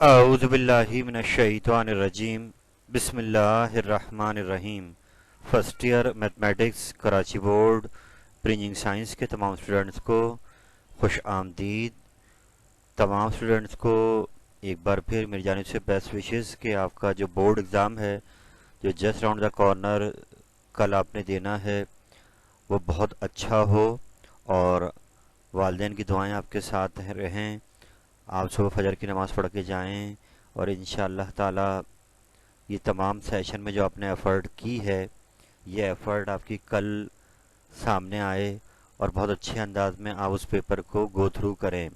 अऊज़ु बिल्लाहि मिनश्शैतानिर्रजीम बिस्मिल्लाहिर्रहमानिर्रहीम। First year mathematics Karachi board bringing science के तमाम स्टूडेंट्स को खुश आमदीद। तमाम स्टूडेंट्स को एक बार फिर मेरी जानिब से बेस्ट विशेस कि आपका जो बोर्ड एग्ज़ाम है जो जस्ट राउंड द कॉर्नर कल आपने देना है वो बहुत अच्छा हो, और वालिदैन की दुआएं आपके साथ रहें। आप सुबह फजर की नमाज़ पढ़ के जाएं, और इंशाअल्लाह ताला ये तमाम सेशन में जो आपने एफ़र्ट की है ये एफ़र्ट आपकी कल सामने आए और बहुत अच्छे अंदाज में आप उस पेपर को गो थ्रू करें।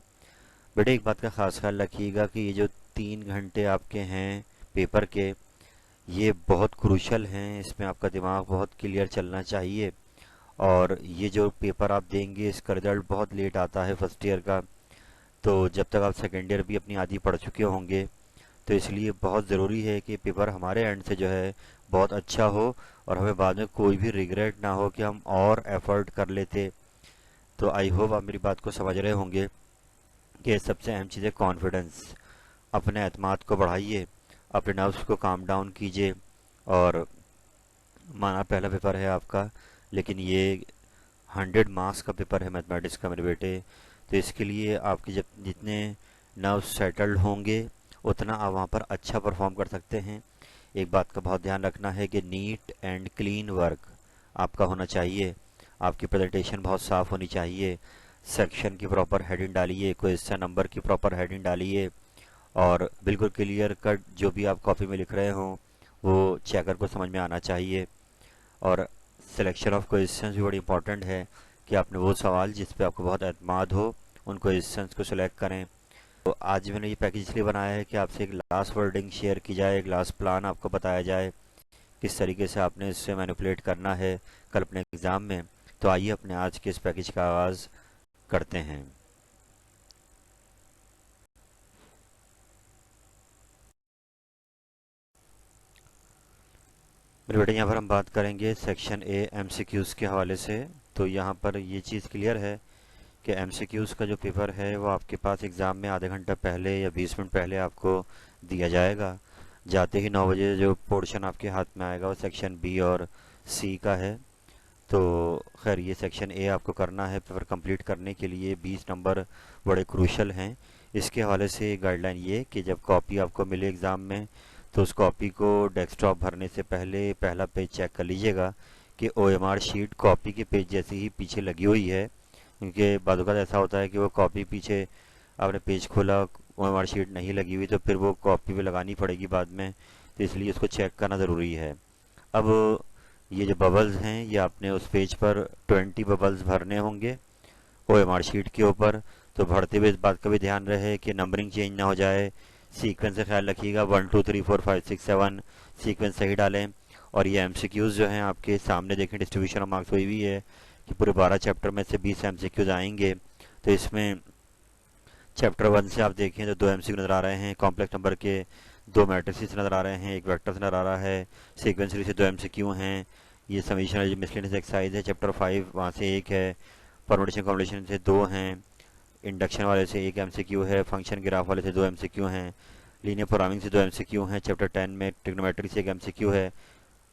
बेटे एक बात का ख़ास ख्याल रखिएगा कि ये जो 3 घंटे आपके हैं पेपर के, ये बहुत क्रूशल हैं। इसमें आपका दिमाग बहुत क्लियर चलना चाहिए, और ये जो पेपर आप देंगे इसका रिज़ल्ट बहुत लेट आता है फर्स्ट ईयर का। तो जब तक आप सेकेंड ईयर भी अपनी आधी पढ़ चुके होंगे, तो इसलिए बहुत ज़रूरी है कि पेपर हमारे एंड से जो है बहुत अच्छा हो, और हमें बाद में कोई भी रिग्रेट ना हो कि हम और एफर्ट कर लेते। तो आई होप आप मेरी बात को समझ रहे होंगे कि सबसे अहम चीज़ है कॉन्फिडेंस। अपने एतमाद को बढ़ाइए, अपने नर्व्स को काम डाउन कीजिए। और माना पहला पेपर है आपका, लेकिन ये 100 मार्क्स का पेपर है मैथमेटिक्स का मेरे बेटे। तो इसके लिए आपके जब जितने नर्व्स सेटल्ड होंगे उतना आप वहाँ पर अच्छा परफॉर्म कर सकते हैं। एक बात का बहुत ध्यान रखना है कि नीट एंड क्लीन वर्क आपका होना चाहिए। आपकी प्रेजेंटेशन बहुत साफ़ होनी चाहिए। सेक्शन की प्रॉपर हेडिंग डालिए, क्वेश्चन नंबर की प्रॉपर हेडिंग डालिए, और बिल्कुल क्लियर कट जो भी आप कॉपी में लिख रहे हों वो चेकर को समझ में आना चाहिए। और सिलेक्शन ऑफ क्वेश्चंस भी बड़ी इंपॉर्टेंट है कि आपने वो सवाल जिस पे आपको बहुत एतमाद हो उन क्वेश्चंस को सिलेक्ट करें। तो आज मैंने ये पैकेज इसलिए बनाया है कि आपसे एक लास्ट वर्डिंग शेयर की जाए, एक लास्ट प्लान आपको बताया जाए किस तरीके से आपने इससे मैनिपुलेट करना है कल अपने एग्ज़ाम में। तो आइए अपने आज के इस पैकेज का आगाज़ करते हैं। मेरे बेटे यहाँ पर हम बात करेंगे सेक्शन ए एमसीक्यूज़ के हवाले से। तो यहाँ पर ये चीज़ क्लियर है कि एमसीक्यूज़ का जो पेपर है वो आपके पास एग्ज़ाम में आधे घंटा पहले या 20 मिनट पहले आपको दिया जाएगा। जाते ही 9 बजे जो पोर्शन आपके हाथ में आएगा वो सेक्शन बी और सी का है। तो खैर ये सेक्शन ए आपको करना है। पेपर कंप्लीट करने के लिए 20 नंबर बड़े क्रूशल हैं। इसके हवाले से गाइडलाइन ये कि जब कॉपी आपको मिले एग्ज़ाम में, तो उस कॉपी को डेस्कटॉप भरने से पहले पहला पेज चेक कर लीजिएगा कि ओएमआर शीट कॉपी के पेज जैसी ही पीछे लगी हुई है। क्योंकि बाद वक़्त ऐसा होता है कि वो कॉपी पीछे आपने पेज खोला, ओएमआर शीट नहीं लगी हुई, तो फिर वो कॉपी पे लगानी पड़ेगी बाद में। तो इसलिए उसको चेक करना ज़रूरी है। अब ये जो बबल्स हैं ये आपने उस पेज पर 20 बबल्स भरने होंगे ओएमआर शीट के ऊपर। तो भरते हुए इस बात का भी ध्यान रहे कि नंबरिंग चेंज ना हो जाए। सीक्वेंस का ख्याल रखिएगा, 1 2 3 4 5 6 7 सीक्वेंस सही डालें। और ये एमसीक्यूज़ जो हैं आपके सामने देखें, डिस्ट्रीब्यूशन ऑफ मार्क्स हुई हुई है कि पूरे 12 चैप्टर में से 20 एमसीक्यूज़ आएंगे। तो इसमें चैप्टर 1 से आप देखें तो 2 एमसीक्यू नज़र आ रहे हैं, कॉम्प्लेक्स नंबर के 2 मैट्रिसेस नज़र आ रहे हैं, एक वेक्टर नज़र आ रहा है, सीक्वेंस सीरीज से 2 एमसीक्यू हैं। ये समीशन मिसलेनियस एक्सरसाइज है चैप्टर 5, वहाँ से एक है। परमुटेशन कॉम्बिनेशन से 2 हैं। इंडक्शन वाले से 1 एमसीक्यू है। फंक्शन ग्राफ वाले से 2 एमसीक्यू हैं। लीनियर प्रोग्रामिंग से 2 एमसीक्यू हैं। चैप्टर 10 में ट्रिग्नोमेट्री से 1 एमसीक्यू है।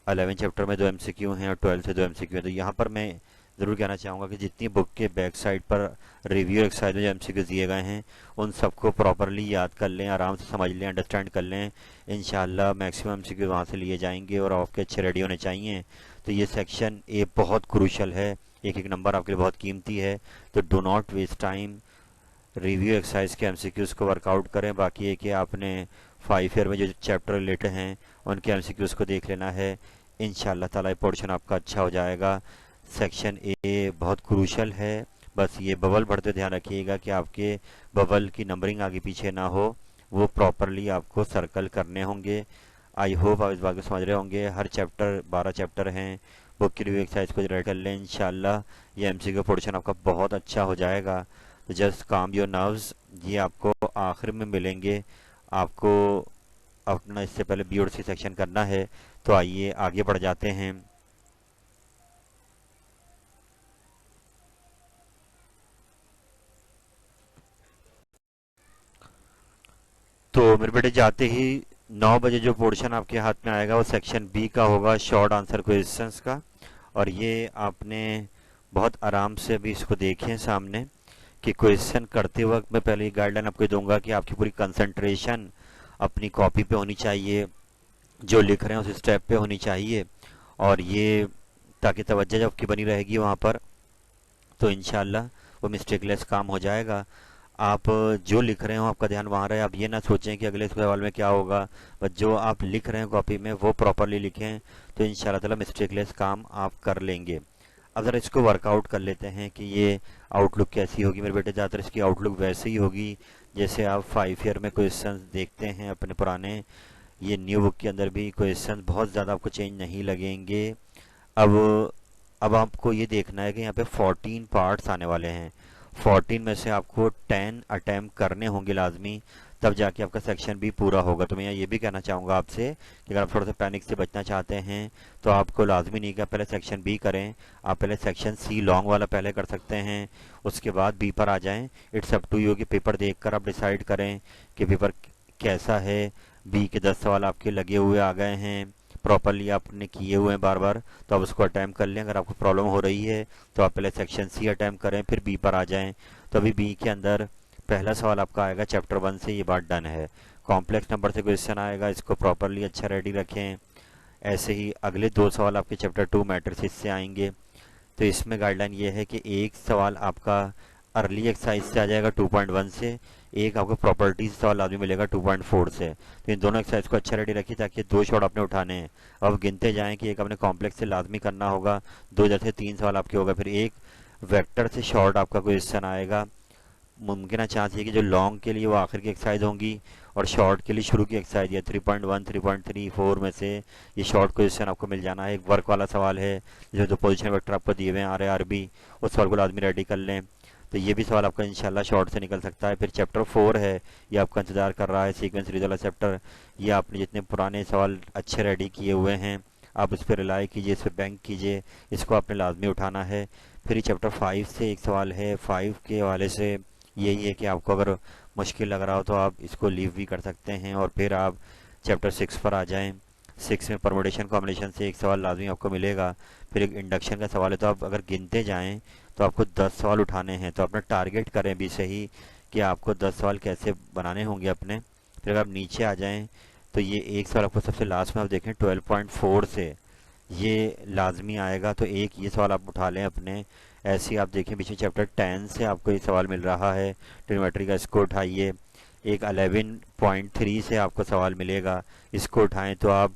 11 चैप्टर में 2 एमसीक्यू हैं, और 12 से 2 एमसीक्यू हैं। तो यहाँ पर मैं ज़रूर कहना चाहूँगा कि जितनी बुक के बैक साइड पर रिव्यू एक्सरसाइज में जो एमसीक्यू दिए गए हैं उन सबको प्रॉपरली याद कर लें, आराम से समझ लें, अंडरस्टैंड कर लें। इंशाल्लाह मैक्सिमम एमसीक्यू वहाँ से लिए जाएंगे और आपके अच्छे रेडी होने चाहिए। तो ये सेक्शन ए बहुत क्रूशल है, एक एक नंबर आपके लिए बहुत कीमती है। तो do not waste time, review exercise के एमसीक्यूज़ को वर्कआउट करें। बाकी है कि आपने 5 ईयर में जो चैप्टर रिलेटेड हैं उनके एमसीक्यूज़ को देख लेना है। इंशाल्लाह ताला ये पोर्शन आपका अच्छा हो जाएगा। सेक्शन ए बहुत क्रूशल है। बस ये बबल बढ़ते ध्यान रखिएगा कि आपके बबल की नंबरिंग आगे पीछे ना हो, वो प्रॉपरली आपको सर्कल करने होंगे। आई होप आप इस बात को समझ रहे होंगे। हर चैप्टर 12 चैप्टर हैं। बुक की रिव्यू एक्सरसाइज को रेड कर लें, इंशाल्लाह ये एमसीक्यू पोर्शन आपका बहुत अच्छा हो जाएगा। तो जस्ट काम योर नर्व्स, ये आपको आखिर में मिलेंगे। आपको अपना इससे पहले बी और सी सेक्शन करना है। तो आइए आगे बढ़ जाते हैं। तो तो मेरे बेटे जाते ही 9 बजे जो पोर्शन आपके हाथ में आएगा वो सेक्शन बी का होगा, शॉर्ट आंसर क्वेश्चंस का। और ये आपने बहुत आराम से अभी इसको देखें सामने कि क्वेश्चन करते वक्त मैं पहले गाइडलाइन आपको दूंगा कि आपकी पूरी कंसंट्रेशन अपनी कॉपी पे होनी चाहिए, जो लिख रहे हैं उस स्टेप पे होनी चाहिए। और ये ताकि तवज्जो जब आपकी बनी रहेगी वहाँ पर, तो इंशाल्लाह वो मिस्टेकलेस काम हो जाएगा। आप जो लिख रहे हो आपका ध्यान वहाँ रहे, आप ये ना सोचें कि अगले सवाल में क्या होगा, बस जो आप लिख रहे हैं कॉपी में वो प्रॉपरली लिखें, तो इंशाल्लाह ताला मिस्टेकलेस काम आप कर लेंगे। अब ज़रा इसको वर्कआउट कर लेते हैं कि ये आउटलुक कैसी होगी। मेरे बेटे ज़्यादातर इसकी आउटलुक वैसे ही होगी जैसे आप 5 ईयर में क्वेश्चन देखते हैं अपने पुराने। ये न्यू बुक के अंदर भी क्वेश्चन बहुत ज़्यादा आपको चेंज नहीं लगेंगे। अब अब आपको ये देखना है कि यहाँ पे 14 पार्ट्स आने वाले हैं। 14 में से आपको 10 अटैम्प्ट करने होंगे लाजमी, तब जाके आपका सेक्शन भी पूरा होगा। तो मैं यहाँ ये भी कहना चाहूँगा आपसे कि अगर आप थोड़ा सा पैनिक से बचना चाहते हैं तो आपको लाजमी नहीं कि आप पहले सेक्शन बी करें, आप पहले सेक्शन सी लॉन्ग वाला पहले कर सकते हैं, उसके बाद बी पर आ जाएं। इट्स अप टू यू कि पेपर देखकर आप डिसाइड करें कि पेपर कैसा है। बी के 10 सवाल आपके लगे हुए आ गए हैं, प्रॉपरली आपने किए हुए हैं बार बार, तो आप उसको अटैम्प्ट कर लें। अगर आपको प्रॉब्लम हो रही है तो आप पहले सेक्शन सी अटैम्प्ट करें, फिर बी पर आ जाएं। तो अभी बी के अंदर पहला सवाल आपका आएगा चैप्टर 1 से, ये बात डन है। कॉम्प्लेक्स नंबर से क्वेश्चन आएगा, इसको प्रॉपरली अच्छा रेडी रखें। ऐसे ही अगले 2 सवाल आपके चैप्टर 2 मैट्रिसेस से आएंगे। तो इसमें गाइडलाइन ये है कि एक सवाल आपका अर्ली एक्सरसाइज से आ जाएगा 2.1 से, एक आपको प्रॉपर्टीज सवाल लाजमी मिलेगा 2.4 से। तो इन दोनों एक्सरसाइज को अच्छा रेडी रखिए ताकि 2 शॉट आपने उठाने हैं। अब गिनते जाएं कि एक आपने कॉम्प्लेक्स से लाजमी करना होगा, 2 जैसे 3 सवाल आपके होगा, फिर एक वेक्टर से शॉर्ट आपका क्वेश्चन आएगा। मुमकिन है चांस ये कि जो लॉन्ग के लिए वो आखिर की एक्सरसाइज होंगी और शॉर्ट के लिए शुरू की एक्सरसाइज है। 3.1 3.3 4 में से ये शॉर्ट क्वेश्चन आपको मिल जाना है। एक वर्क वाला सवाल है जो दो पोजीशन वेक्टर आपको दिए हुए हैं आर ए आर बी, उस सवाल को लाजमी रेडी कर लें। तो ये भी सवाल आपका इंशाल्लाह शॉर्ट से निकल सकता है। फिर चैप्टर 4 है, ये आपका इंतजार कर रहा है, सीक्वेंस सीरीज वाला चैप्टर। ये आपने जितने पुराने सवाल अच्छे रेडी किए हुए हैं आप उस पर रिलाई कीजिए, इस पर बैंक कीजिए, इसको आपने लाजमी उठाना है। फिर चैप्टर 5 से एक सवाल है, 5 के हवाले से यही है कि आपको अगर मुश्किल लग रहा हो तो आप इसको लीव भी कर सकते हैं और फिर आप चैप्टर 6 पर आ जाएं। 6 में परमुटेशन कॉम्बिनेशन से एक सवाल लाजमी आपको मिलेगा, फिर एक इंडक्शन का सवाल है। तो आप अगर गिनते जाएं तो आपको 10 सवाल उठाने हैं, तो अपना टारगेट करें भी सही कि आपको 10 सवाल कैसे बनाने होंगे अपने। फिर अगर आप नीचे आ जाएं तो ये एक सवाल आपको सबसे लास्ट में आप देखें 12.4 से ये लाजमी आएगा, तो एक ये सवाल आप उठा लें अपने। ऐसे ही आप देखें पीछे चैप्टर 10 से आपको ये सवाल मिल रहा है ट्रिग्नोमेट्री का, इसको उठाइए। एक 11.3 से आपको सवाल मिलेगा, इसको उठाएं। तो आप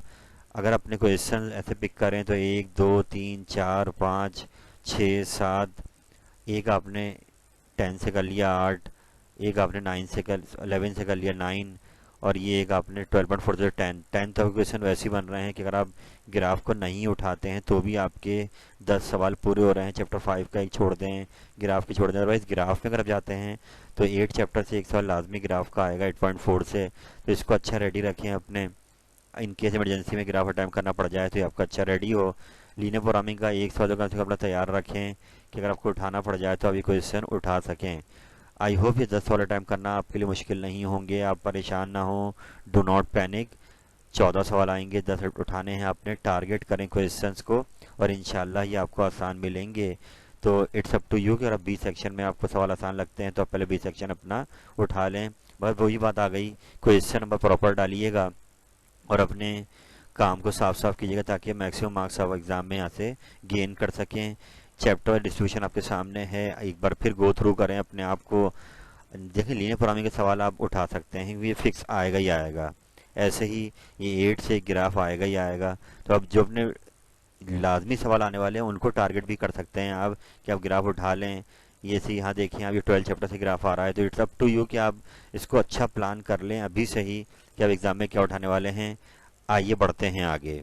अगर अपने क्वेश्चन ऐसे पिक करें तो 1 2 3 4 5 6 7, एक आपने 10 से कर लिया 8, एक आपने 9 से कर 11 से कर लिया 9, और ये एक आपने 12.4 से 10 तक क्वेश्चन वैसे ही बन रहे हैं कि अगर आप ग्राफ को नहीं उठाते हैं तो भी आपके 10 सवाल पूरे हो रहे हैं। चैप्टर 5 का एक छोड़ दें, ग्राफ की छोड़ दें। अदरवाइज ग्राफ में अगर आप जाते हैं तो 8 चैप्टर से एक सवाल लाजमी ग्राफ का आएगा 8.4 से, तो इसको अच्छा रेडी रखें अपने। इन केस इमरजेंसी में ग्राफ अटैम्प्ट करना पड़ जाए तो ये आपका अच्छा रेडी हो। लीनियर प्रोग्रामिंग का एक सवाल कम से कम अपना तैयार रखें कि अगर आपको उठाना पड़ जाए तो आप ये क्वेश्चन उठा सकें। आई होप ये 10 सवाल अटैम्प्ट करना आपके लिए मुश्किल नहीं होंगे, आप परेशान ना हो, डू नॉट पैनिक। 14 सवाल आएंगे, 10 उठाने हैं आपने, टारगेट करें क्वेश्चंस को और इंशाल्लाह ये आपको आसान मिलेंगे। तो इट्स अप टू यू कि अगर बी सेक्शन में आपको सवाल आसान लगते हैं तो आप पहले बी सेक्शन अपना उठा लें। बस वही बात आ गई, क्वेश्चन नंबर प्रॉपर डालिएगा और अपने काम को साफ साफ कीजिएगा ताकि मैक्सिमम मार्क्स आप एग्ज़ाम में यहाँ से गेन कर सकें। चैप्टर डिस्ट्रीब्यूशन आपके सामने है, एक बार फिर गो थ्रू करें अपने आप को। देखिए लीनियर प्रोग्रामिंग के सवाल आप उठा सकते हैं, ये फिक्स आएगा ही आएगा। ऐसे ही ये 8 से ग्राफ आएगा ही आएगा। तो अब जो अपने लाजमी सवाल आने वाले हैं उनको टारगेट भी कर सकते हैं आप कि आप ग्राफ उठा लें। ये से यहाँ देखिए आप ये 12 चैप्टर से ग्राफ आ रहा है, तो इट्स अप टू यू कि आप इसको अच्छा प्लान कर लें अभी से ही कि आप एग्ज़ाम में क्या उठाने वाले हैं। आइए बढ़ते हैं आगे।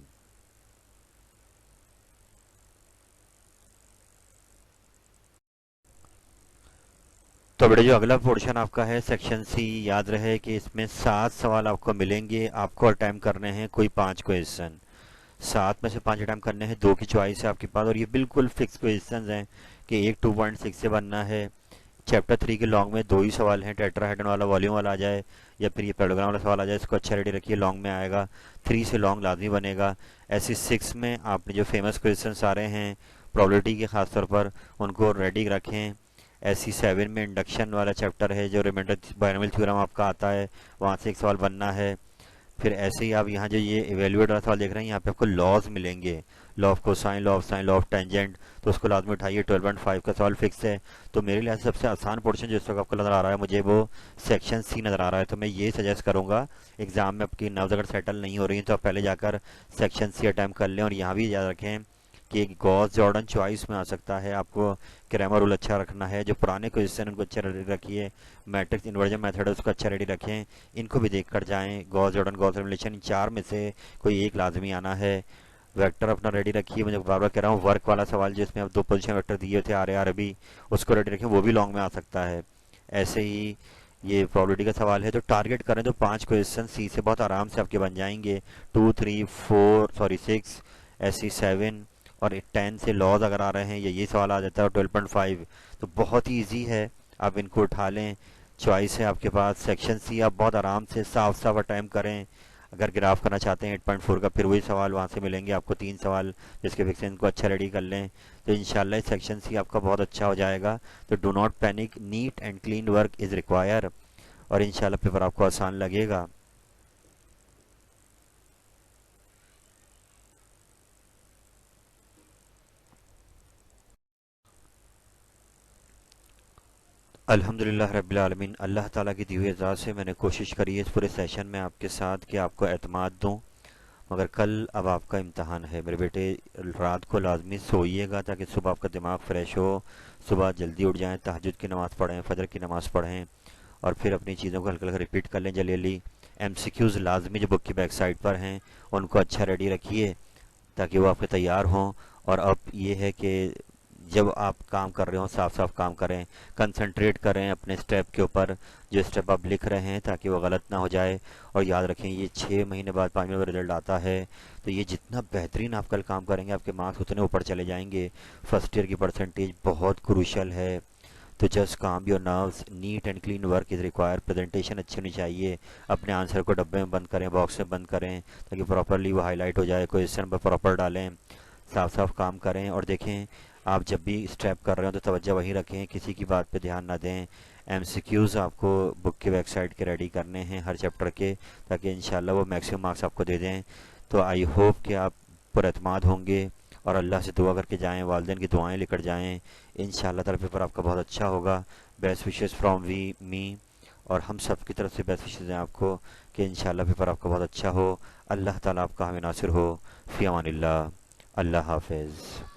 तो बेटे जो अगला पोर्शन आपका है सेक्शन सी, याद रहे कि इसमें 7 सवाल आपको मिलेंगे, आपको अटैम्प्ट करने हैं कोई 5 क्वेश्चन। 7 में से 5 अटैम्प्ट करने हैं, 2 की चॉइस है आपके पास और ये बिल्कुल फिक्स क्वेश्चन हैं कि एक 2.6 से बनना है, चैप्टर 3 के लॉन्ग में 2 ही सवाल हैं, टेट्राहेड्रन वाला वॉल्यूम वाला आ जाए या फिर ये पैरेललोग्राम वाला सवाल आ जाए, इसको अच्छा रेडी रखिए, लॉन्ग में आएगा। 3 से लॉन्ग लाजमी बनेगा। ऐसे 6 में आपने जो फेमस क्वेश्चन आ रहे हैं प्रोबेबिलिटी के खास तौर पर, उनको रेडी रखें। ऐसी 7 में इंडक्शन वाला चैप्टर है, जो रिमाइंडर बायनोमियल थ्योरम आपका आता है, वहाँ से एक सवाल बनना है। फिर ऐसे ही आप यहाँ जो ये इवेल्युएट वाला सवाल देख रहे हैं, यहाँ पे आपको लॉज मिलेंगे, law of cosine, law of sine, law of tangent, तो उसको लाजमी उठाइए। 12.5 का सवाल फिक्स है। तो मेरे लिए सबसे आसान पोर्शन जो इस वक्त आपको नज़र आ रहा है मुझे, वो सेक्शन सी नज़र आ रहा है। तो मैं ये सजेस्ट करूँगा, एग्जाम में आपकी नर्व्स अगर सेटल नहीं हो रही हैं तो आप पहले जाकर सेक्शन सी अटैम्प्ट कर लें। और यहाँ भी याद रखें कि गॉस जॉर्डन चॉइस में आ सकता है, आपको क्रैमर रूल अच्छा रखना है, जो पुराने क्वेश्चन उनको अच्छा रेडी रखिए, मैट्रिक्स इन्वर्जन मेथड है उसको अच्छा रेडी रखें, इनको भी देख कर जाएँ। गॉस जॉर्डन, गॉस एलिमिनेशन, इन चार में से कोई एक लाजमी आना है। वेक्टर अपना रेडी रखिए, मैं बार बार कह रहा हूँ, वर्क वाला सवाल जिसमें आप 2 पोजीशन वेक्टर दिए थे आर ए आर बी, उसको रेडी रखें, वो भी लॉन्ग में आ सकता है। ऐसे ही ये प्रोबेबिलिटी का सवाल है, तो टारगेट करें तो 5 क्वेश्चन सी से बहुत आराम से आपके बन जाएंगे। 2, 3, 4 सॉरी 6, ऐसी 7 और 10 से लॉज अगर आ रहे हैं ये सवाल आ जाता है। और 12.5 तो बहुत ही ईजी है, आप इनको उठा लें। चॉइस है आपके पास सेक्शन सी, आप बहुत आराम से साफ साफ अटैम्प्ट करें। अगर ग्राफ करना चाहते हैं 8.4 का, फिर वही सवाल वहाँ से मिलेंगे आपको, 3 सवाल जिसके फिक्स इनको अच्छा रेडी कर लें, तो इंशाल्लाह सेक्शन सी आपका बहुत अच्छा हो जाएगा। तो do not panic, neat and clean work is require, और इंशाल्लाह पेपर आपको आसान लगेगा। अल्हम्दुलिल्लाह रब्बिल आलमीन, अल्लाह ताला की दी हुई इजाज़त से मैंने कोशिश करी है इस पूरे सेशन में आपके साथ कि आपको एतमाद दूँ। मगर कल अब आपका इम्तहान है मेरे बेटे, रात को लाजमी सोइएगा ताकि सुबह आपका दिमाग फ्रेश हो, सुबह जल्दी उठ जाएं, तहज्जुद की नमाज़ पढ़ें, फजर की नमाज़ पढ़ें, और फिर अपनी चीज़ों को हल्का हल्का रिपीट कर लें जल्दी जल्दी। एमसीक्यूज़ लाजमी जो बुक की बैक साइड पर हैं उनको अच्छा रेडी रखिए ताकि वो आपके तैयार हों। और अब ये है कि जब आप काम कर रहे हो साफ साफ काम करें, कंसंट्रेट करें अपने स्टेप के ऊपर, जो स्टेप आप लिख रहे हैं, ताकि वो गलत ना हो जाए। और याद रखें ये 6 महीने बाद 5 महीने बाद रिजल्ट आता है, तो ये जितना बेहतरीन आप कल काम करेंगे आपके मार्क्स उतने ऊपर चले जाएंगे। फर्स्ट ईयर की परसेंटेज बहुत क्रूशल है। तो जस्ट काम your nerves, neat and clean work is require. Presentation अच्छी होनी चाहिए, अपने आंसर को डब्बे में बंद करें, बॉक्स में बंद करें, ताकि प्रॉपरली वो हाईलाइट हो जाए, क्वेश्चन पर प्रॉपर डालें, साफ साफ काम करें। और देखें, आप जब भी स्टेप कर रहे हो तो तवज्जो वहीं रखें, किसी की बात पे ध्यान ना दें। एमसीक्यूज़ आपको बुक के वेबसाइट के रेडी करने हैं हर चैप्टर के, ताकि इंशाल्लाह वो मैक्सिमम मार्क्स आपको दे दें। तो आई होप कि आप पर एतमाद होंगे और अल्लाह से दुआ करके जाएं, वालिदैन की दुआएं लेकर जाएं। इंशाल्लाह ताला पेपर आपका बहुत अच्छा होगा। बेस्ट विशेस फ्रॉम वी मी, और हम सब की तरफ से बेस्ट विशेस हैं आपको कि इंशाल्लाह पेपर आपका बहुत अच्छा हो। अल्लाह ताला आपका हमें नासिर हो। फ़ी अमानिल्लाह। अल्लाह हाफिज़।